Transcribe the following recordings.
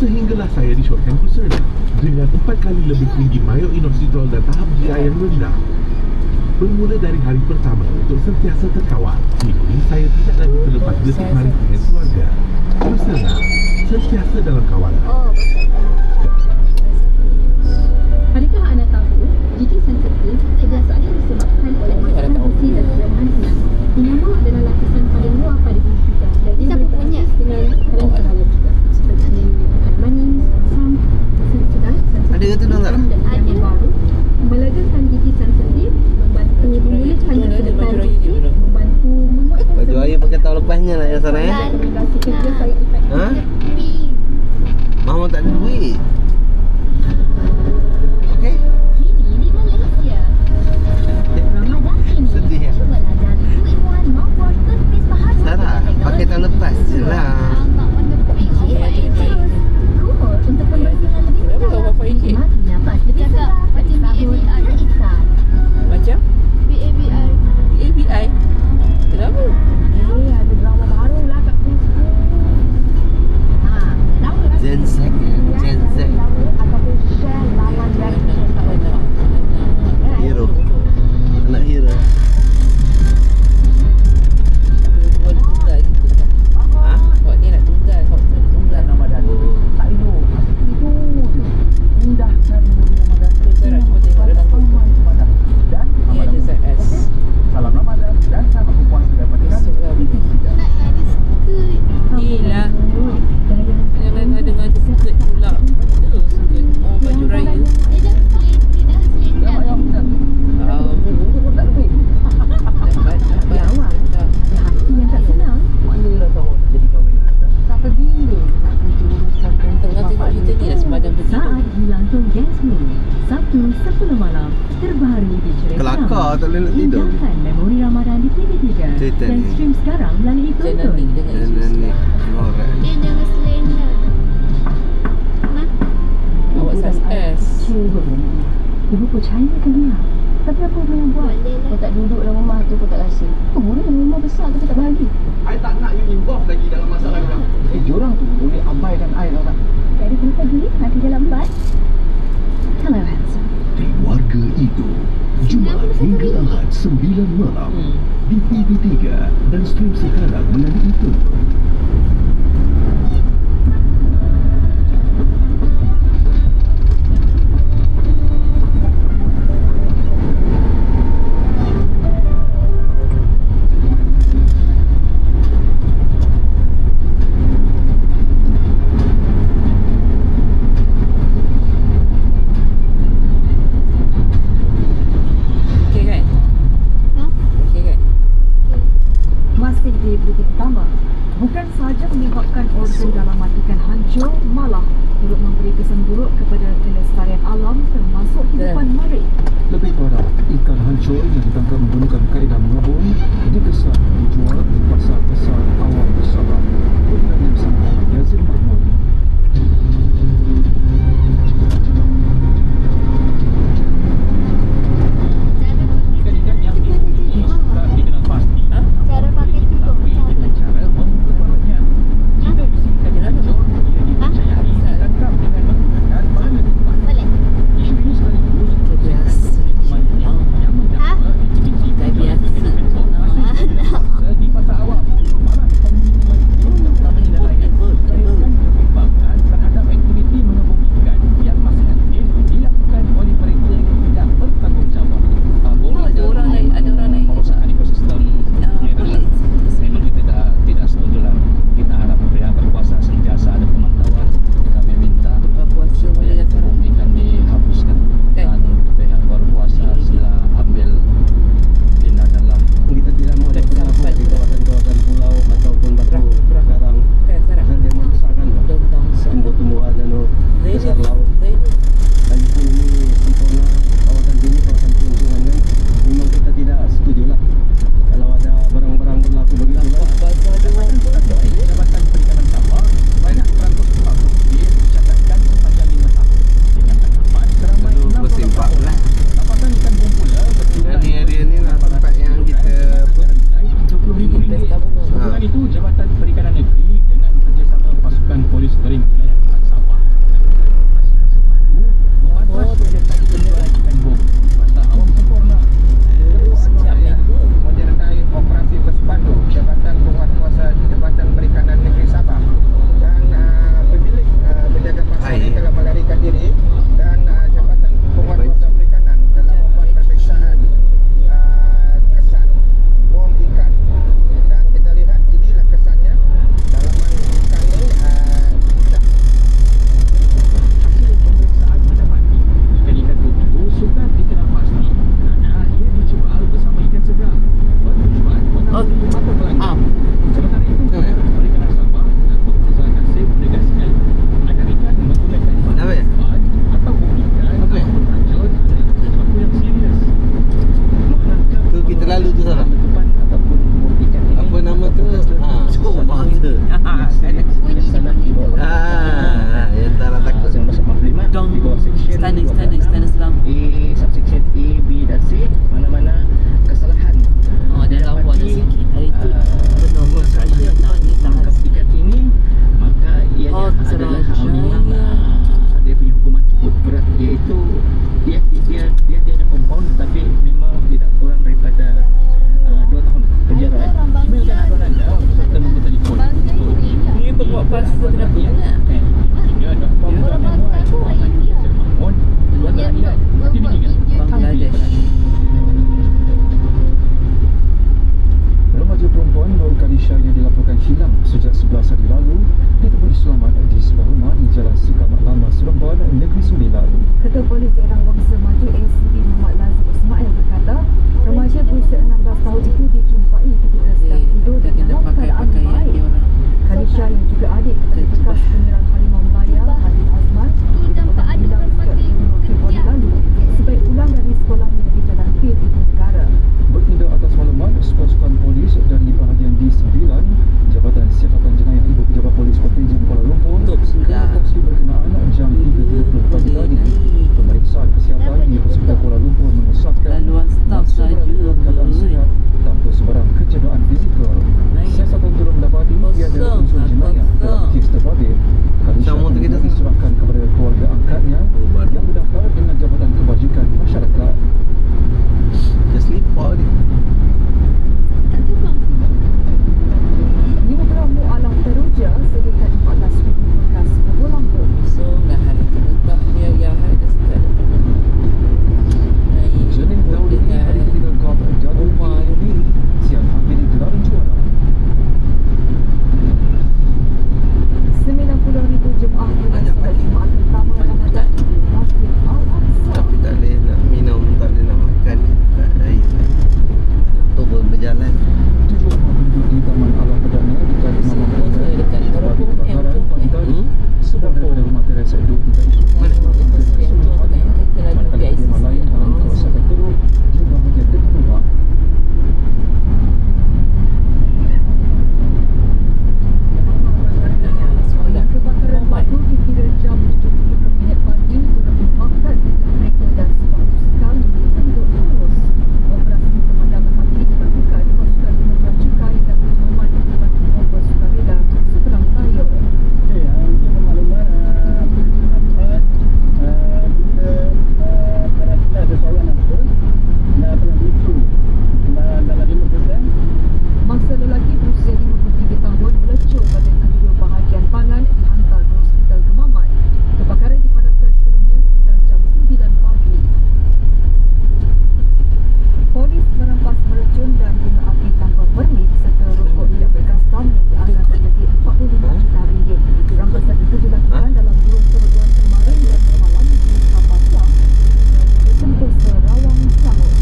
Sehinggalah saya disyorkan pusat dengan 4 kali lebih tinggi myoinositol dan tahap GI yang rendah. Bermula dari hari pertama untuk sentiasa terkawal, kini saya tidak lagi terlepas detik mari dengan keluarga. Bersenang, sentiasa dalam kawalan. Adakah anda tahu, gigi sensitif kebiasaannya disebabkan oleh masalah besi dan kelemahan inang. Inama adalah lapisan paling luar pada gigi kita dan ia berkaitan dengan kadar cahaya kita seperti air manis, asam, asid sedang, Ada ke tu, Nong, tak? dan yang baru. Melegakan gigi sensitif, membantu memulihkan kesedaran gigi, membantu menguatkan Baju air pakai tahun lepasnya lah yang sana rekomendasi kerja saya efektif. Ha? Mama tak ada duit. Okey. Kini di Malaysia, Ramadan ini Sedih ya? cubalah dari 2-in-1 mouthwash toothpaste baharu Sarah, pakai tahun lepas je lah. Kumur untuk pembersihan lebih Kenapa kau buat mendalam, pakai? nikmati nafas lebih segar dari sahur ke iftar. Macam BABI. ABI. Kenapa? Ada drama baru lah kat Facebook. Gen Z ya? Gen Z. Ataupun share laman dan Hero. Anak hero. Buat tunggal gitu kan. Ha? Buat ni nak tunggal. Kau nak tunggal Ramadan. Tak elok. Itu je. Indahkan bulan Ramadan. Tu saya nak cuba tengok dalam grup. Ramadan. Dan Ni ada ZS. salam Ramadan dan selamat berpuasa daripada kami. Esok lah benda. Ni lah. Jangan dengar skirt pula. Ada skirt. Oh, baju raya. Tak lebih. yang tak senang. Manalah tahu nak jadi kahwin anda. Sampai bingung nak uruskan Tengah tengok kita ni dah sepadan pergi tu. Saat Hilantung Gasmi, Sabtu 10 malam, terbaru di Cerita. Kelakar tak boleh nak tidur. Indahkan memori Ramadan di TV3 Cerita dan ni. stream sekarang melalui Jangan Tonton. ni dengan Dan Isus. ni. Norak. Jangan selenda. Awak size S. Ibu percaya ke dia? Tapi apa boleh buat? Kau tak duduk dalam rumah tu, kau tak rasa. Oh, boleh rumah besar tapi tak bagi. I tak nak you involve lagi dalam masalah ni. Diorang tu boleh abaikan I tau tak? Jadi kena pergi, nanti dia lambat. Hello, handsome. Keluarga itu Jumaat hingga Ahad 9 malam di TV3 dan stream sekarang melalui Tonton. Okey kan? Okey kan? Masih di berita pertama, bukan sahaja menyebabkan organ dalam matikan hancur, malah turut memberi kesan buruk kepada kelestarian alam termasuk kehidupan marik. Lebih parah, ikan hancur yang ditangkap menggunakan kaedah mengabun dikesan dijual di pasar-pasar awam Sabah. Dengan yang sama Yazid Mahmud. Ikan-ikan yang diikuti sudah dikenal pasti. Cara pakai tudung. Dengan cara memperbarainya. Jika isi ikan hancur, ia dipercayai ditangkap dengan menggunakan bala lipat. Boleh. Isu ini sekaligus Biasa. yang mendakwa intimidasi Tak biasa. Polis Daerah Wangsa Maju ACP Muhammad Lazim Ismail berkata, remaja berusia 16 tahun itu dijumpai ketika sedang tidur dan dalam keadaan baik. Khadijah yang juga adik kepada bekas penyerang Harimau Melaya Hadin Azman merupakan hilang sejak 2 Februari lalu sebaik pulang dari sekolahnya di Jalan Pil Ibu Negara. Bertindak atas maklumat pasukan polis dari bahagian D9 Jabatan Siasatan Jenayah Ibu Pejabat Polis Kontinjen Kuala Lumpur ke lokasi berkenaan jam 3.30 pagi tadi. Pemeriksaan kesihatan di Hospital Kuala Lumpur mengesahkan Laluan staf saja. dalam keadaan sihat tanpa sebarang kecederaan fizikal. Siasatan turut mendapati tiada unsur jenayah dalam kes terbabit. Khadijah Sama kita diserahkan kepada keluarga angkatnya yang berdaftar dengan Jabatan Kebajikan Masyarakat. Just lepak dia. Tak terbang. 5 mu'alaf teruja sediakan 14,000 bekas bubur lambung. So dah hari terletak dia yang hari dah start. Jenis tahun ini hari ketiga Golf Jagung ini siang menghadiri gelaran juara. 90,000 jemaah haji pada Jumaat pertama Ramadan di Masjid Al-Aqsa. Tapi tak boleh nak minum, tak boleh nak makan, tak ada air. Turun berjalan. 7 orang penduduk di Taman Alam Perdana dekat Mamam Perdana dekat bagi kebakaran pagi tadi sebab daripada rumah teres 2 itu. Manakala kediaman lain dalam kawasan teruk di bahagian depan rumah. Kebakaran batu dikira jam 7.30 minit pagi turut menyebabkan mereka dan sebuah motosikal ditenduk terus. Operasi pemadaman api dilakukan pasukan Pemadam Cukai dan Penyelamat Dibantu Bomba Sukarela seberang Tayo. Untuk makluman kita ada seorang nampak dan pernah lucu dalam 5%. Mangsa lelaki berusia 53 tahun melecur pada kedua bahagian pangan dihantar ke Hospital Kemaman. Kebakaran dipadamkan sebelumnya sekitar jam 9 pagi. Polis merampas mercun dan bunga api tanpa permit serta rokok tidak berkastam yang dianggap menjadi RM45 juta. Rampasan itu dilakukan dalam 2 keruduan kemarin dan semalam di Kapal Kelang dan Sentosa Rawang Selangor.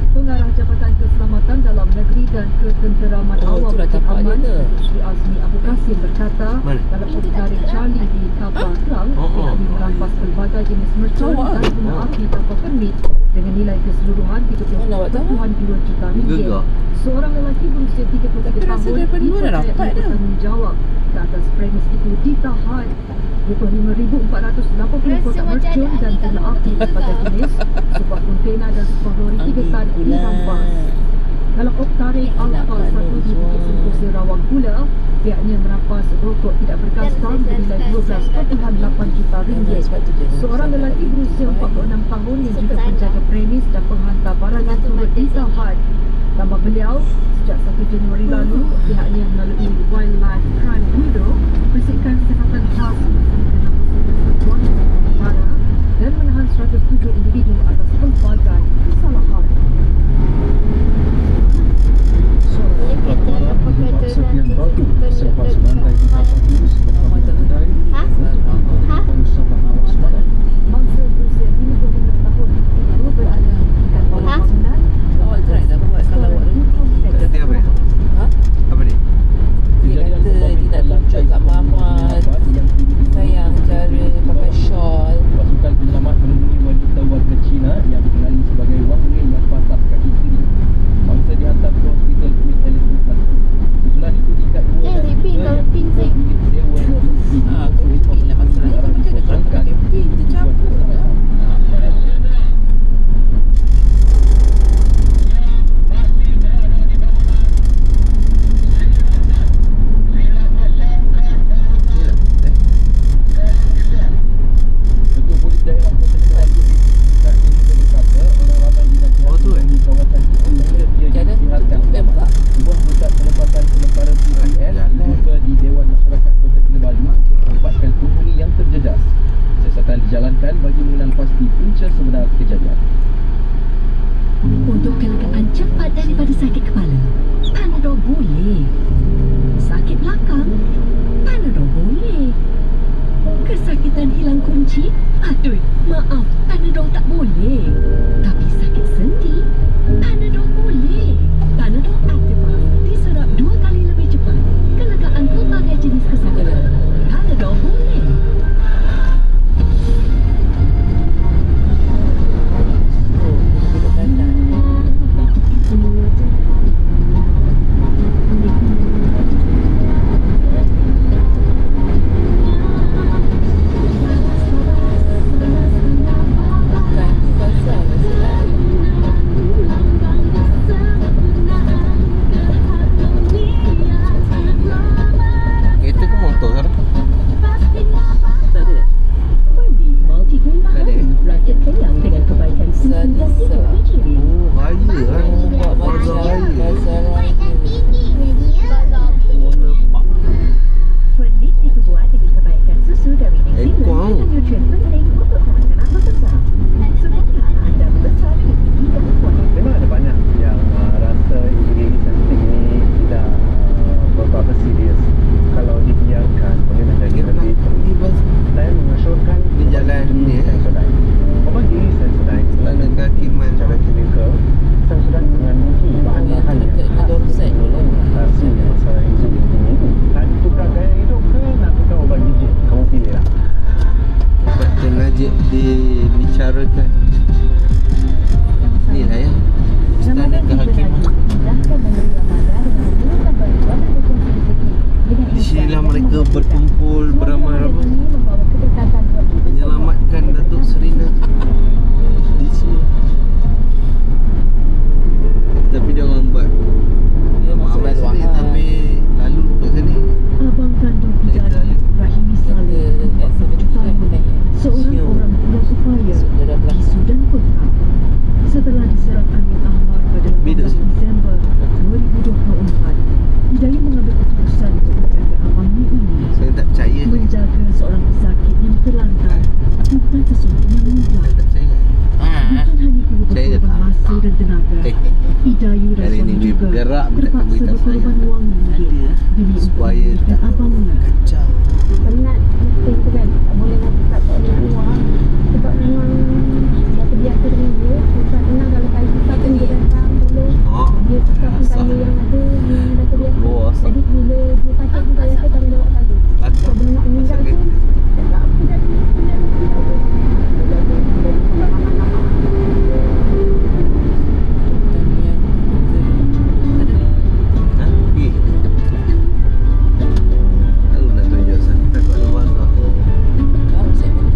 Pengarah Jabatan Keselamatan Dalam Negeri dan Ketenteraman Awam Bukit Aman, Sri Azmi Abu Kasim berkata, dalam tarik Charlie di Kapal Kelang, kami merampas pelbagai jenis mercon dan bunga api tanpa permit dengan nilai keseluruhan RM30.2 juta. Seorang lelaki berusia 33 tahun dipercayai bertanggungjawab ke atas premis itu ditahan. RM25,480 kotak mercun dan bunga api berbagai jenis, sebuah kontena dan sebuah lori 3 tan dirampas. Dalam tarik Alfa 1 di Bukit Sentosa Rawang pula, pihaknya merampas rokok tidak berkastam bernilai RM12.8 juta. Seorang lelaki berusia 46 tahun yang juga penjaga premis dan penghantar barangan turut ditahan. Tambah beliau, sejak 1 Januari lalu, pihaknya melalui Wildlife Crime Bureau bersihkan kesihatan khas bersama Kesatuan Negara dan menahan 107 individu atas pelbagai kesalahan. Seorang pelaku terlibat serpian batu selepas bandai di kapal itu bersama kedai baru Sabah awal semalam. Mangsa berusia 55 tahun itu berada di tingkat bawah bangunan. Awak try dah buat kalau awak Kata apa ni? Ha? Apa ni? Dia kata dia nak tunjuk kat Mamat sayang cara pakai shawl. Pasukan penyelamat menemui wanita warga Cina yang dikenali sebagai Wang Wei yang patah kaki kiri. Bangsa dihantar ke hospital Queen Elizabeth I. Susulan itu tingkat 2 dan 3 yang tiga bilik sewa Aku repeat lah masalahnya. Kau macam mana kalau pakai pin dia campur lah. Ketua Polis Daerah Kota Kinabalu tak ingin berkata orang ramai dinasihatkan di kawasan itu dia Jalan disihatkan tutup buka. sebuah pusat penempatan sementara PPS dibuka di Dewan Masyarakat Kota Kinabalu tempatkan penghuni yang terjejas. Siasatan dijalankan bagi mengenal pasti punca sebenar kejadian. Untuk kelegaan cepat daripada sakit kepala, Panadol boleh. Sakit belakang, Panadol boleh. Kesakitan hilang kunci sakit? Aduh, maaf, Panadol tak boleh. Tapi sakit sendi, Panadol boleh. Panadol Activa diserap 2 kali lebih cepat. Kelegaan pelbagai jenis kesakitan. Panadol boleh. Kereta ke motor sekarang? Tak ada. Wendy Multigrain Tak ada. Rakyat kenyang dengan kebaikan susu dan 3 biji ring. Oh, raya lah. Buat Bazar macam raya. bazar raya. Warna pak. Wendy dibuat dengan kebaikan susu dari New Zealand Ekor. dengan nutrien penting untuk kanak-kanak membesar. Semoga anda membesar dengan gigi dan kuat. Memang ada banyak yang rasa gigi sensitif ini tidak beberapa serius. Kalau dibiarkan boleh menjadi lebih. Ni bas. Saya mengesyorkan Ni jalan ni, Sensodyne. Obat gigi Sensodyne Tanda kaki man. secara kimia Sensodyne mengandungi bahan-bahan yang Dekat doorstep dulu. khas masalah insulin ini. Nak tukar gaya hidup ke nak tukar ubat gigi? Kamu pilih lah. Dapat tenajik dibicarakan. Ni lah ya. Standar kehakiman. Di sinilah mereka berkumpul beramai-ramai menyelamatkan Datuk Serina. Di sini. Tapi dia orang buat Dia masuk ramai dalam sini ruangan. tapi lalu kat sini. Abang kandung bidara Rahimi Saleh, 47 tahun, seorang orang Pulau Supaya, bisu dan pekak. Setelah diserang angin ahmar pada 18 Disember 2024, Hidayah mengambil keputusan untuk menjaga abangnya ini. Saya tak percaya. Menjaga seorang pesakit yang terlantar bukan sesuatu yang mudah. Saya tak percaya. Bukan hanya perlu Saya berkorban tak masa dan tenaga, Hidayah dan Hari ni suami dia juga bergerak minta terpaksa beritahu saya. berkorban wang ringgit demi untuk Supaya menyelamatkan tak abangnya. kacau. Penat meeting tu kan, tak boleh nak cakap, tak boleh keluar. Sebab memang dah terbiasa dengan dia. Susah tenang kalau kali kita pun dia datang dulu. Oh, Dia cakap pun asal. tanya yang ada, yang dah terbiasa. Keluar asal. Jadi bila dia pakai pun saya rasa tak boleh bawa kali. Lakar. Sebelum nak meninggal Pasal tu, kereta. tak apa dah. Ha? Pergi. Baru nak tunjuk sana. Takut ada bazar. Baru saya beli.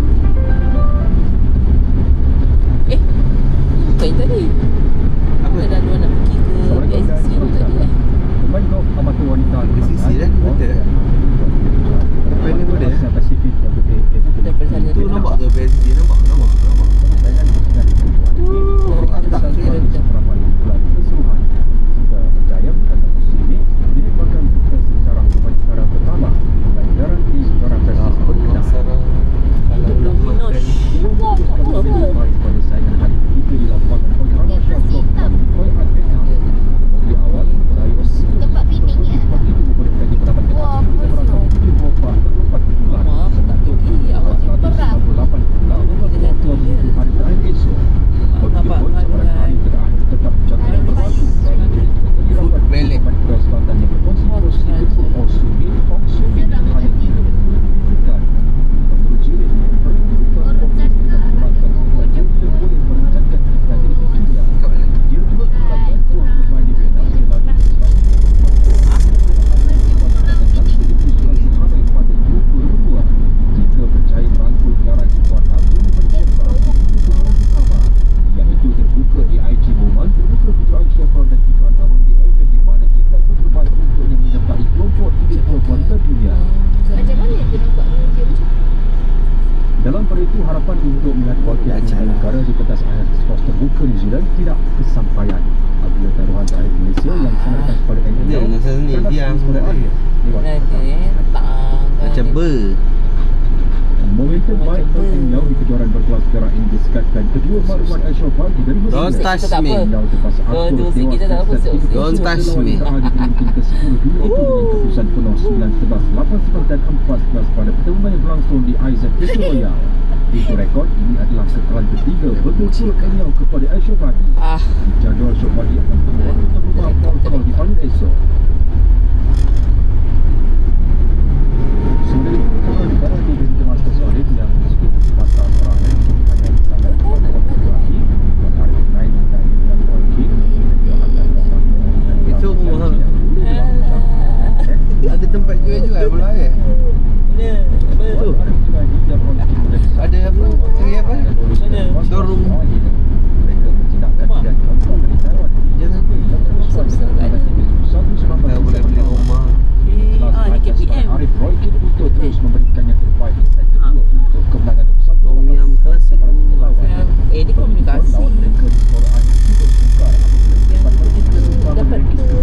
Bukan yang tadi. Apa? Kita dah luar nak pergi ke PSC tu tadi Pemain golf amatur wanita Ke sisi dah, betul. Depan ni boleh, eh? Asia Pasifik WTA Daripada sana Tu nampak tu PSG. Nampak. Kalau nak makan Tempat meeting ni Wah, Maaf tak pergi. Awak perang. awak pergi dengan tu je. Nampak hargai. Food balik. Orang cakap ada buku Jepun. Kat mana? Jika percaya merangkul gelaran skuad Abdul yang itu terbuka di IG Moment, terbuka kejuaraan Chevron dan kejuaraan Arundi event di mana dia platform terbaik untuknya menyertai kelompok 3 perempuan terdunia. Macam mana dia nak buat museum macam tu? Dalam pada itu, harapan untuk melihat wakil negara di pentas air skos terbuka New Zealand tidak kesampaian apabila taruhan terakhir Malaysia yang disenarkan kepada NNL Dia masa ni, diam sebentar ni. Nanti tang. Macam ber. Momentum baik bertinggal di kejuaraan berkelas perak ini disekatkan kedua maruan Aisyah Fardi dari Mesir. Don't touch Tak me. apa. Yang terpaksa Oh, akur tu sikit tewas je tak apa, set sikit. Don't touch lawan me. Terakhir di ranking ke-10 dunia itu dengan keputusan penuh 9-11, 8-11 dan 14-11 pada pertemuan yang berlangsung di Isaac Battle Royale. Itu rekod ini adalah kekalahan ketiga berturut-turut kepada Al-Shawkani. Jadual Shawkani akan berbuat untuk rumah Paul Cole di paling esok. Sebenarnya perkara di barat di Damascus Oleh yang disebut pasal serangan hanya sangat kuat berakhir dan hari naik dan Paul King Itu rumah ada tempat jual-jual pula ke? Tu ada apa? Kiri apa? Showroom. Jangan boleh beli rumah. Ni KPM. Arif Roykin untuk terus memberikan yang terbaik di set kedua untuk kemenangan besar Tom Yam klasik. Ni komunikasi. Lawan mereka di sekolah untuk sukar Dapat tu.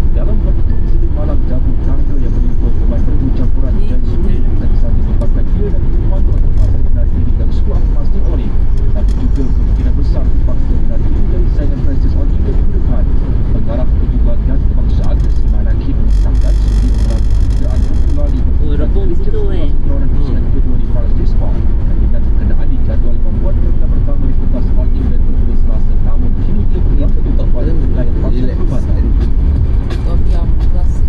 dalam kompetisi malam jabut tangga yang menimpa pemain bercampuran dan sulit dan saja menyebabkan dia dan Firman untuk masuk menarik diri dan skuad emas di Ori, tapi juga kemungkinan besar terpaksa menarik diri dari saingan Francis Ori ke minggu depan. Pengarah perjuangan dan kebangsaan Kesima Nakib sangat sulit melalui pekerjaan kembali Rebung di situ Lawan kesulitan kedua di Paris Disport dan dengan berkenaan di jadual membuat pertandingan pertama di pentas Ori dan bermula Selasa, namun kini dia bergerak untuk pada wilayah pasal perbatasan. Tom Yam klasik.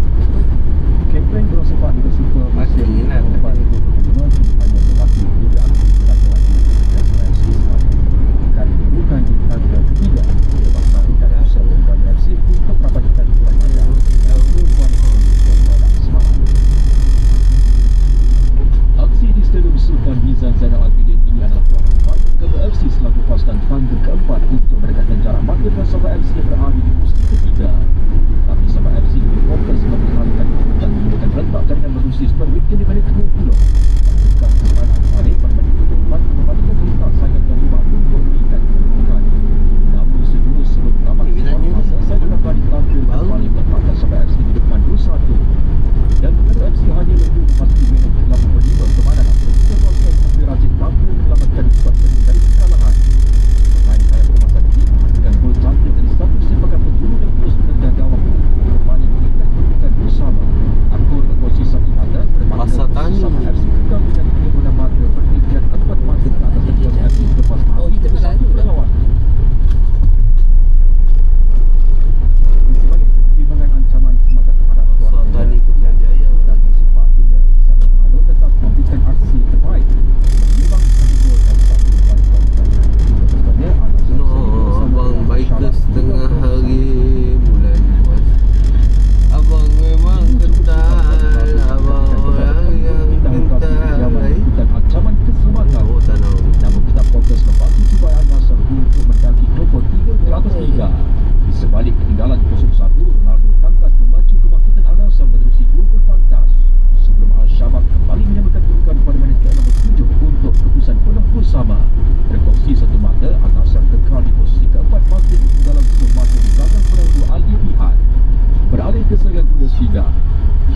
Kempen bersifat bersuper Malaysia Makin empat hanya berlaku tidak saja dan Malaysia akan bukan di tangga ketiga bangsa tidak usah dan FC untuk perapatan kurang ada aksi di Stadium Sultan Nizam Zainal Abidin ini adalah peluang kepada FC selaku pasukan tangga keempat untuk merekatkan jarak mata dan Sabah FC yang berada di posisi ketiga. Tapi Sabah FC berfokus mempertahankan dan menggunakan rentak jaringan berlusis pada weekend di balik 20. Bukan kesempatan balik pada balik 24 membandingkan rentak sayang dan 5 untuk meningkat kedudukan. Namun sedulur sebelum tamat masa saya sudah kali tampil kembali menempatkan Sabah FC di depan 2-1. Dan kepada FC hanya lebih memasuki minit ke-85 kemana nak berkuasa sampai rajin tampil menyelamatkan skuad dari kekalahan. Pemain sayap permasaan ini menghasilkan gol cantik dari satu sepakan penjuru dan terus menekan gawang kembali meningkat kedudukan bersama. Akor berposisi samping mata Masa tani. Sama FC kekal dengan 36 mata peringkat 4 mata ke atas Ketua FC selepas Kita malah tu dah. berlawan. Di sebagai pertimbangan ancaman semata terhadap Masa tani Putrajaya. dan sepatutnya Isabel Ronaldo tetap memberikan aksi terbaik menyumbang satu gol dan satu bantuan. Sebabnya No, abang bikers tengah hari bulan puas. Abang memang kental, abang orang yang kental. bukan ancaman keselamatan. Oh, tak tahu. Namun kita fokus kepada cubaan Al-Nassr untuk mendaki nombor 3 ke atas liga. Di sebalik ketinggalan 0-1, Ronaldo tangkas memacu kebangkitan Al-Nassr menerusi 2 gol pantas sebelum Al-Shabab kembali menyamakan kedudukan pada minit ke-67 untuk keputusan penuh bersama. Berkongsi satu mata, Al-Nassr kekal di posisi keempat masih dalam 10 mata di belakang penentu Al-Ittihad. Beralih ke Liga Bundesliga,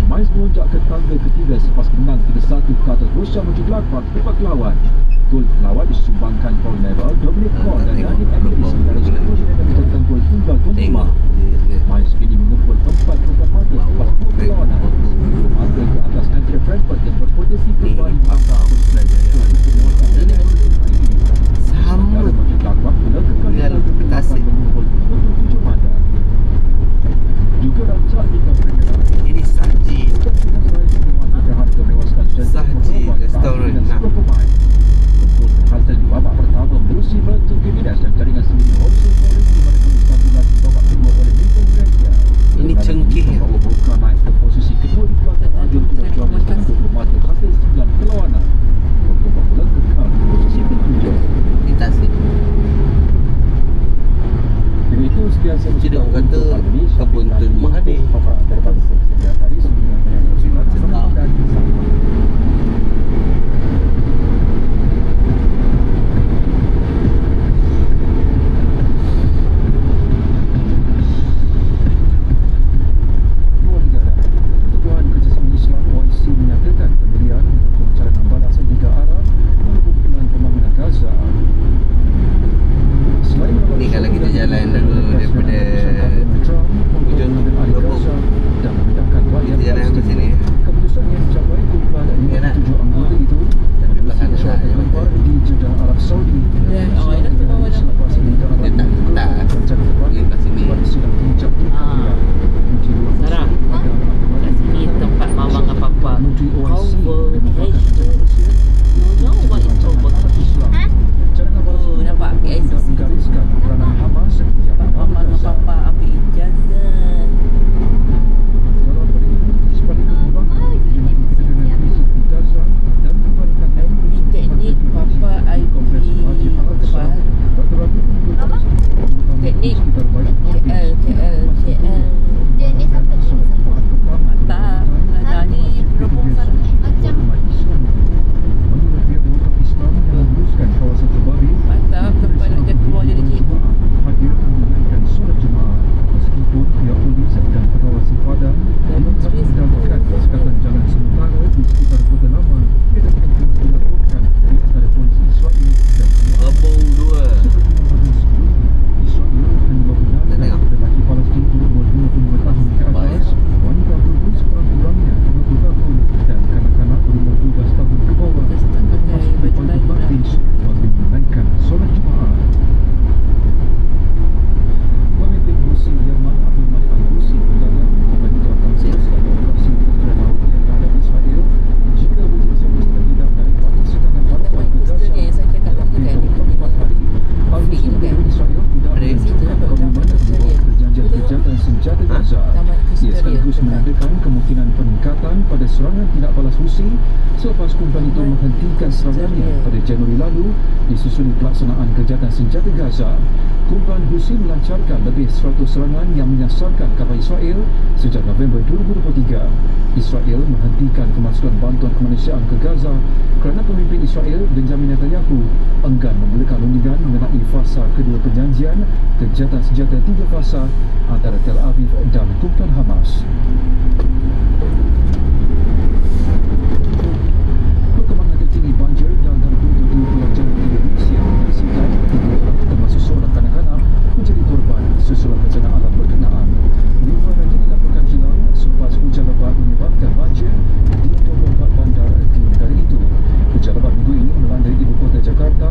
Mainz melonjak ke tangga ketiga selepas menang 3-1 ke atas Borussia Mönchengladbach tempat lawan. Gol lawan disumbangkan Paul Nebel, Dominic Kor dan Nadim Amiri sementara semuanya mencetakkan gol tunggal tuan rumah. Mainz kini mengumpul 4 peringkat mata selepas 2 perlawanan. Mata ke atas Eintracht Frankfurt yang berpotensi kembali Apa Putrajaya? Sama. Tinggal Tasik. mengumpul 27 mata. Juga rancak Liga Premier. Ini saji. Sahaji restoran nak. Hasil di babak pertama berusi Milton Keynes dan jaringan sendiri Holson Forest di mana kami satu lagi babak kedua oleh Milton Keynes. Ini cengkih. Membawa Boca naik ke posisi kedua di belakang Albion Club Jones dengan 20 mata hasil 9 perlawanan. Boca pula kekal di posisi ke-7. Di Tasik. Dengan itu sekian saya Jadi orang kata kebun Tun Mahathir. paparan antarabangsa sejak hari sebelum penyelenggaraan Sedap. dan sama. Ketuan Kerjasama Islam OIC menyatakan pendirian mengumpul cadangan balas Liga Arab menyebut pelan pembangunan Gaza. Selain Ni kalau kita jalan lalu daripada hujung Rebung, kita jalan ke sini. keputusan yang dicapai kumpulan Ya nak? 57 anggota itu tidak balas Husi selepas kumpulan itu menghentikan serangannya pada Januari lalu disusuli pelaksanaan kejahatan senjata Gaza. Kumpulan Husi melancarkan lebih 100 serangan yang menyasarkan kapal Israel sejak November 2023. Israel menghentikan kemasukan bantuan kemanusiaan ke Gaza kerana pemimpin Israel Benjamin Netanyahu enggan memulakan rundingan mengenai fasa kedua perjanjian kejahatan senjata 3 fasa antara Tel Aviv dan kumpulan Hamas. Perkembangan terkini banjir dan gangguan di pelajar Indonesia menyaksikan 3 orang termasuk seorang kanak-kanak menjadi korban susulan bencana alam berkenaan. 5 lagi dilaporkan hilang selepas hujan lebat menyebabkan banjir di 24 bandar di negara itu. Hujan lebat minggu ini melanda ibu kota Jakarta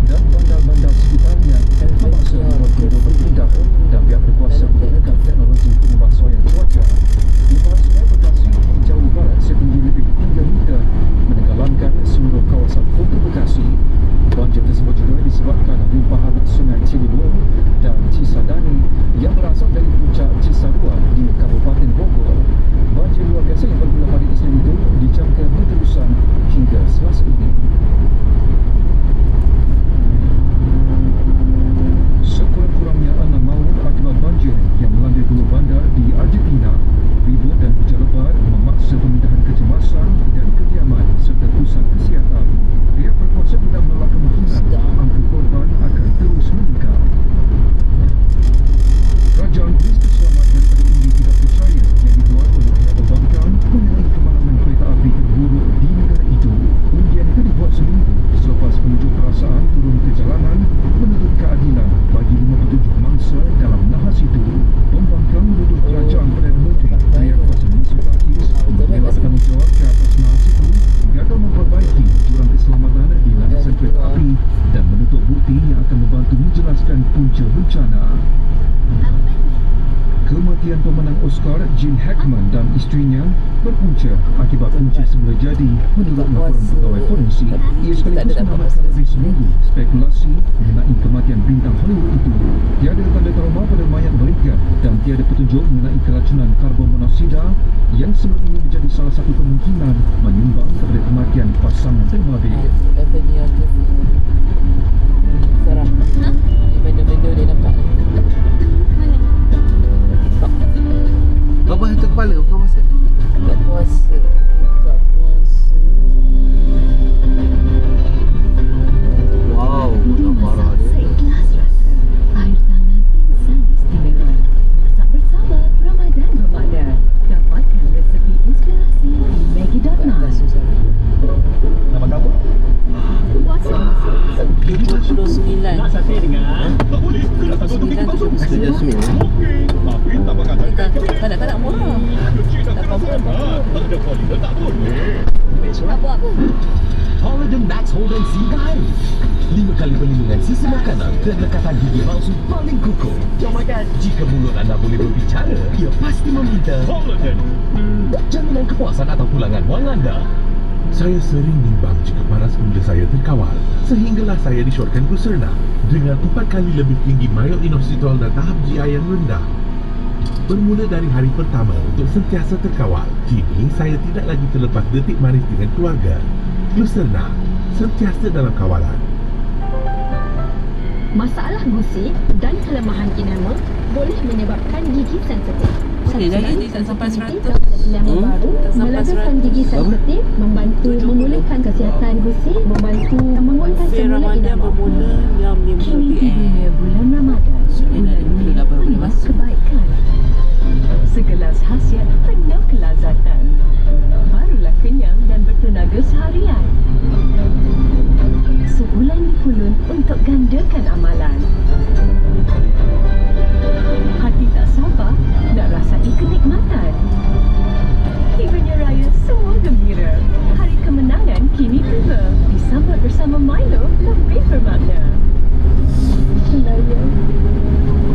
dan bandar-bandar sekitarnya memaksa warga berpindah dan pihak berkuasa menggunakan teknologi pengubahsuaian cuaca. Limpahan sungai Bekasi menjauh barat setinggi lebih 3 meter menenggelamkan seluruh kawasan kota Bekasi. Banjir tersebut juga disebabkan limpahan sungai Ciliwung dan Cisadane yang berasal dari puncak Cisarua di Kabupaten Bogor. Banjir luar biasa yang bermula pada Isnin itu dijangka berterusan hingga Selasa ini. Sekurang-kurangnya 6 maut akibat banjir yang melanda 2 bandar di Argentina. Ribut dan hujan lebat memaksa pemindahan kecemasan dan kediaman serta pusat kesihatan. Pihak berkuasa tidak menolak kemungkinan angka korban akan terus meningkat. Kerajaan Greece terselamat daripada undi tidak percaya yang dibuat oleh pihak perbankan mengenai kemalangan kereta api terburuk di negara itu. Undian itu dibuat seminggu selepas penunjuk perasaan turun ke jalanan menuntut keadilan bagi 57 mangsa dalam nahas itu. Pembangkang menuduh kerajaan Perdana Menteri Mayor Kuasa Mitsotakis melewat tanggungjawab ke atas nahas itu gagal memperbaiki jurang keselamatan di landasan kereta api dan menutup bukti yang akan membantu menjelaskan punca bencana. Kematian pemenang Oscar Gene Hackman dan isterinya berpunca akibat punca semula jadi menurut laporan pegawai forensik. Ia sekaligus menambahkan lebih seminggu spekulasi mengenai kematian bintang Hollywood itu. Tiada tanda trauma pada mayat berikat dan tiada petunjuk mengenai keracunan karbon monoksida yang sebelum ini menjadi salah satu kemungkinan menyumbang kepada kematian pasangan terbabit. Sarah, benda-benda dia nampak ni. Apa yang kepala bukan masa? Buka puasa. Buka puasa. Wow, gambar dia. Seikhlas rasa air tangan insan istimewa. Masak bersama Ramadan bermakna. Dapatkan resepi inspirasi di Maggi.my. Nama kamu? Puasa. 29. Nak sate dengan? Tak boleh. Nak satu tiga kosong. Itu Jasmine. Tapi tak makan Kanak-kanak murah. Tak apa-apa. Ada kualiti tak boleh. Tak buat apa. Holiday Max Holden Singgah 5 kali perlindungan sisa makanan dan lekatan gigi palsu paling kukuh. Jom makan. Jika mulut anda boleh berbicara, ia pasti meminta Holiday. jaminan kepuasan atau pulangan wang anda. Saya sering bimbang jika paras kulit saya terkawal, sehinggalah saya disyorkan Glucerna dengan 4 kali lebih tinggi myoinositol dan tahap GI yang rendah. Bermula dari hari pertama untuk sentiasa terkawal, kini saya tidak lagi terlepas detik manis dengan keluarga. Glucerna, sentiasa dalam kawalan. Masalah gusi dan kelemahan enamel boleh menyebabkan gigi sensitif. Okey, lagi ni tak sampai 100. Enamel baru Tak sampai melegakan 100. gigi sensitif, membantu memulihkan kesihatan gusi, membantu menguatkan Buffet semula Ramadan enamel. bermula jam 5 Kini PM. tibanya bulan Ramadan. Bulan ini penuh kebaikan. Segelas khasiat penuh kelazatan. Barulah kenyang dan bertenaga seharian. Sebulan pulun untuk gandakan amalan. Hati tak sabar nak rasai kenikmatan. Tibanya raya semua gembira. Hari kemenangan kini tiba. Disambut bersama Milo lebih bermakna.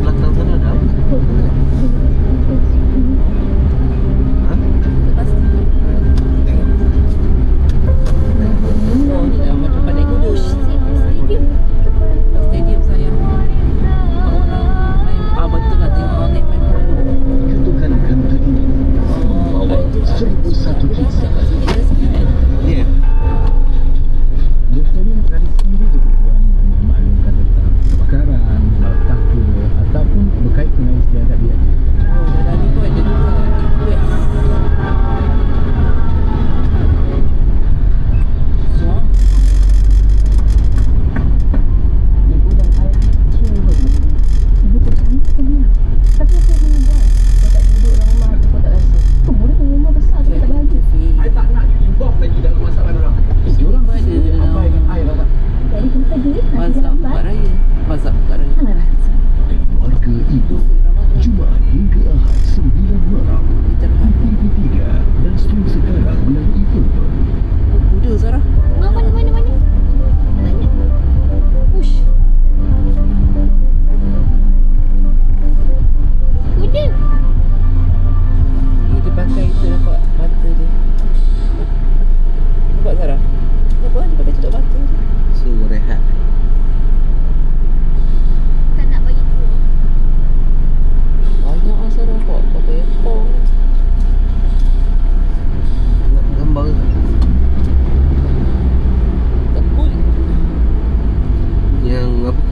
Belakang sana ada apa? Ha? Oh, ni dah tempat naik kuda. Stadium. Stadium sayang.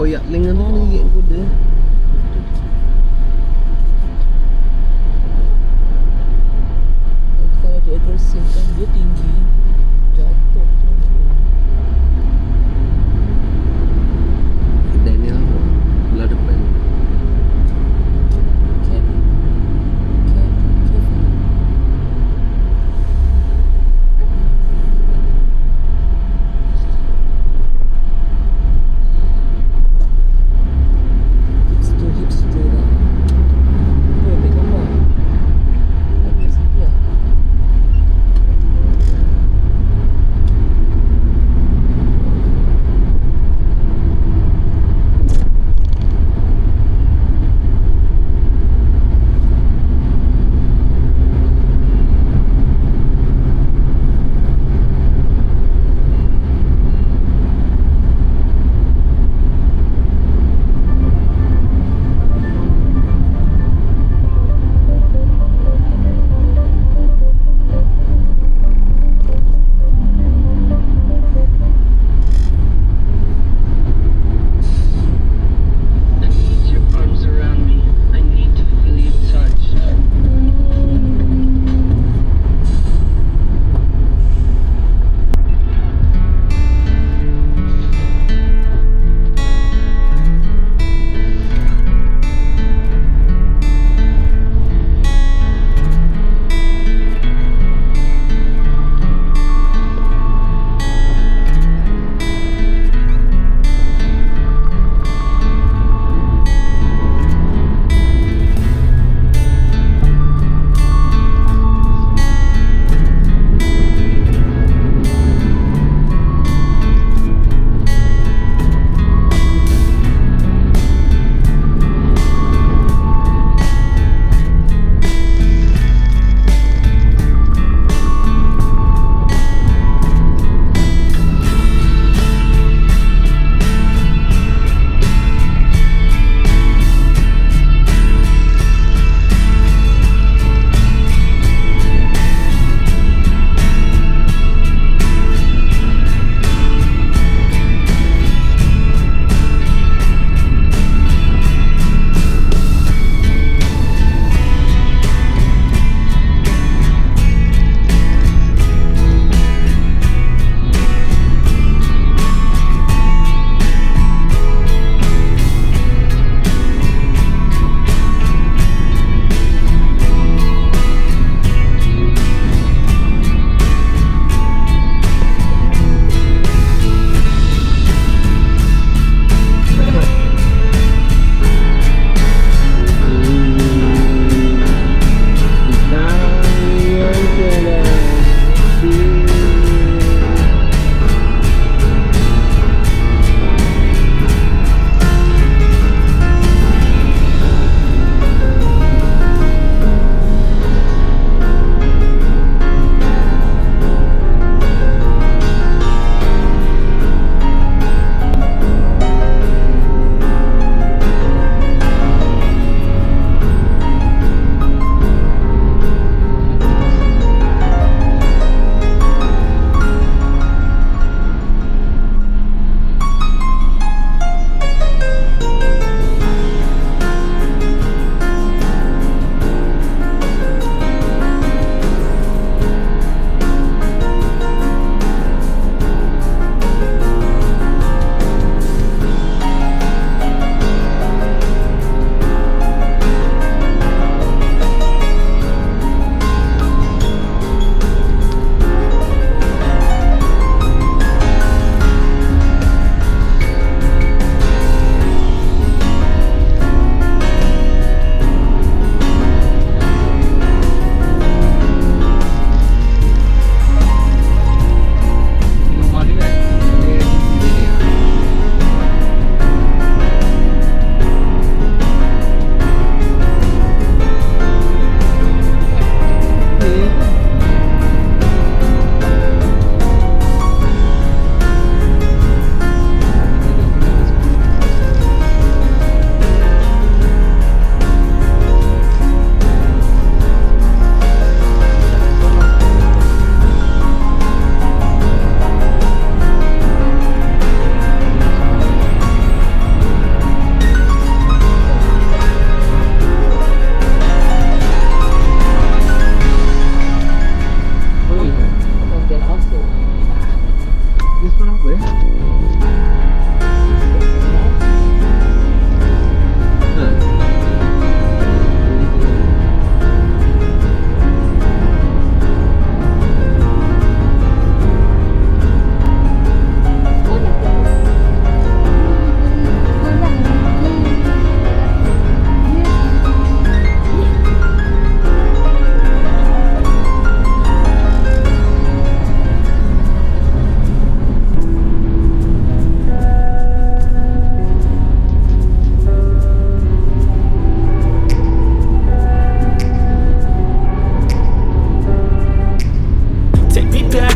koyak lengan tu kena gigit kuda. Kalau dia agresif kan dia tinggi, jatuh tu. Kedai ni lah belah depan. Kevin.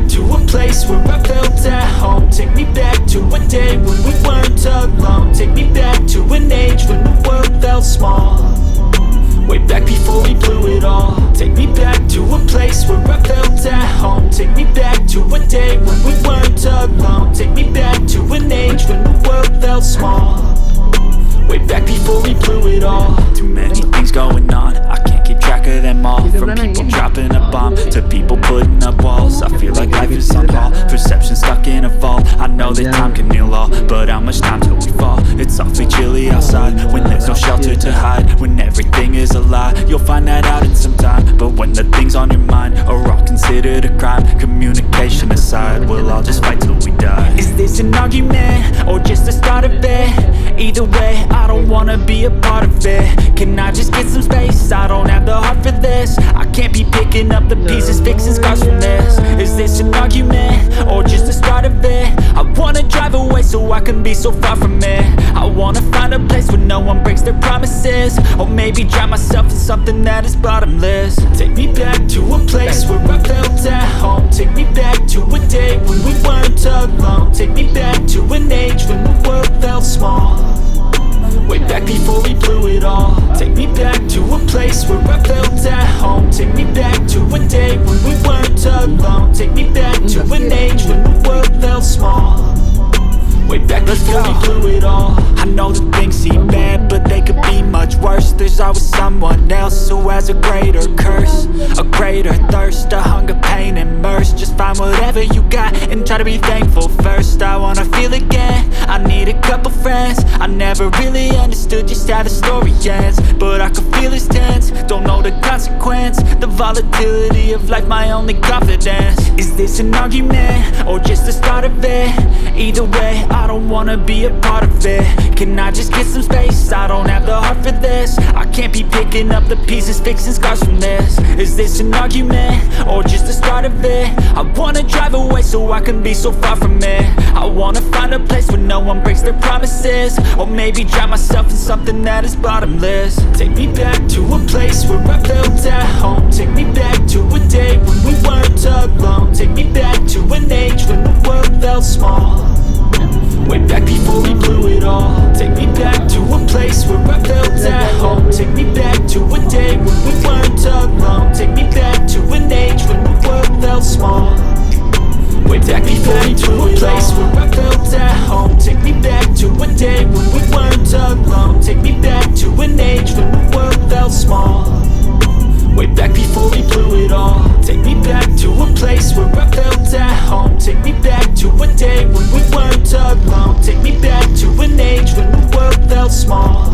to a place where I felt at home. Take me back to a day when we weren't alone. Take me back to an age when the world felt small. Way back before we blew it all. Take me back to a place where I felt at home. Take me back to a day when we weren't alone. Take me back to an age when the world felt small. Way back before we blew it all. Too many things going on, I can't keep track of them all. From people dropping a bomb to people putting up walls. I feel like life is on hold, perception stuck in a vault. I know that time can heal all, but how much time till we fall? It's awfully chilly outside, when there's no shelter to hide. When everything is a lie, you'll find that out in some time. But when the things on your mind are all considered a crime, communication aside, we'll all just fight till we die. Is this an argument, or just the start of it? Either way, I don't wanna be a part of it. Can I just get some space? I don't have the heart for this. I can't be picking up the pieces, fixing scars from this. Is this an argument, or just the start of it? I wanna drive away so I can be so far from it. I wanna find a place where no one breaks their promises. Or maybe drown myself in something that is bottomless. Take me back to a place where I felt at home. Take me back to a day when we weren't alone. Take me back to an age when the world felt small. Way back before we blew it all. Take me back to a place where I felt at home. Take me back to a day when we weren't alone. Take me back to an age when the world felt small. Way back before we blew it all. I know that things seem bad, but they could be much worse. There's always someone else who has a greater curse, a greater thirst, a hunger, pain, and mercy. Just find whatever you got and try to be thankful first. I wanna feel again, I need a couple friends. I never really understood just how the story ends, but I can feel it's tense, don't know the consequence. The volatility of life, my only confidence. Is this an argument, or just the start of it? Either way, I don't wanna be a part of it. Can I just get some space? I don't have the heart for this. I can't be picking up the pieces, fixing scars from this. Is this an argument, or just the start of it? I wanna drive away so I can be so far from it. I wanna find a place where no one breaks their promises. Or maybe drown myself in something that is bottomless. Take me back to a place where I felt at home. Take me back to a day when we weren't alone. Take me back to an age when the world felt small. Way back before we blew it all. Take me back to a place where I felt at home. Take me back to a day when we weren't alone. Take me back to an age when the world felt small. Way back before we blew it all. To a place where I felt at home. Take me back to a day when we weren't alone. Take me back to an age when the world felt small. Way back before we blew it all. Take me back to a place where I felt at home. Take me back to a day when we weren't alone. Take me back to an age when the world felt small.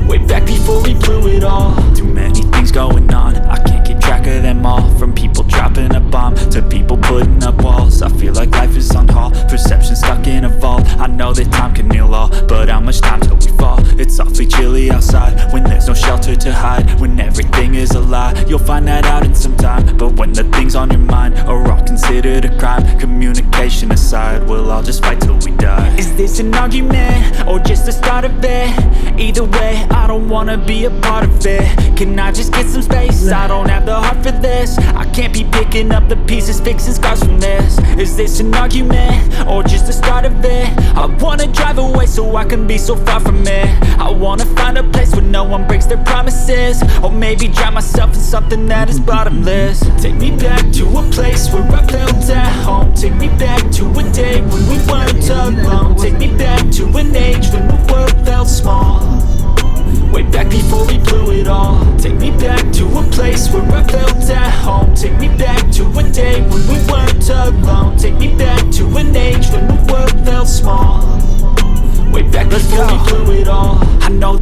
Way back before we blew it all. Too many things going on, I can't keep track of them all. From people dropping a bomb to people putting up walls. I feel like life is on hold, perception stuck in a vault. I know that time can heal all, but how much time till we fall? It's awfully chilly outside, when there's no shelter to hide. When everything is a lie, you'll find that out in some time. But when the things on your mind are all considered a crime, communication aside, we'll all just fight till we die. Is this an argument, or just the start of it? Either way, I don't wanna be a part of it. Can I just get some space? I don't have the heart for this. I can't be picking up the pieces, fixing scars from this. Is this an argument, or just the start of it? I wanna drive away so I can be so far from it. I wanna find a place where no one breaks their promises. Or maybe drown myself in something that is bottomless. Take me back to a place where I felt at home. Take me back to a day when we weren't alone. Take me back to an age when the world felt small. Way back before we blew it all. Take me back to a place where I felt at home. Take me back to a day when we weren't alone. Take me back to an age when the world felt small. Way back before we blew it all. I know